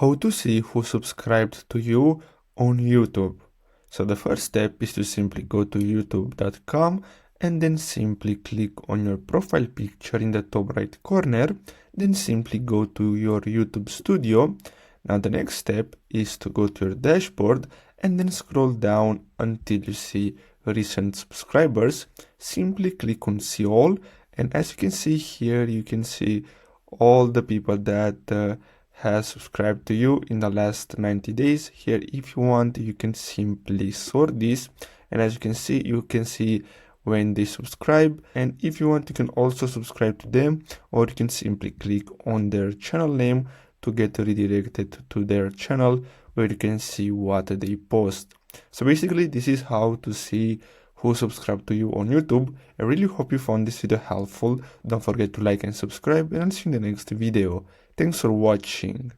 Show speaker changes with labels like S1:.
S1: How to see who subscribed to you on YouTube. So the first step is to simply go to youtube.com and then simply click on your profile picture in the top right corner. Then simply go to your YouTube studio. Now the next step is to go to your dashboard and then scroll down until you see recent subscribers. Simply click on see all, and as you can see here, you can see all the people that has subscribed to you in the last 90 days. Here, if you want, you can simply sort this, and as you can see when they subscribe, and if you want, you can also subscribe to them, or you can simply click on their channel name to get redirected to their channel where you can see what they post. So basically, this is how to see who subscribed to you on YouTube. I really hope you found this video helpful. Don't forget to like and subscribe, and I'll see you in the next video. Thanks for watching.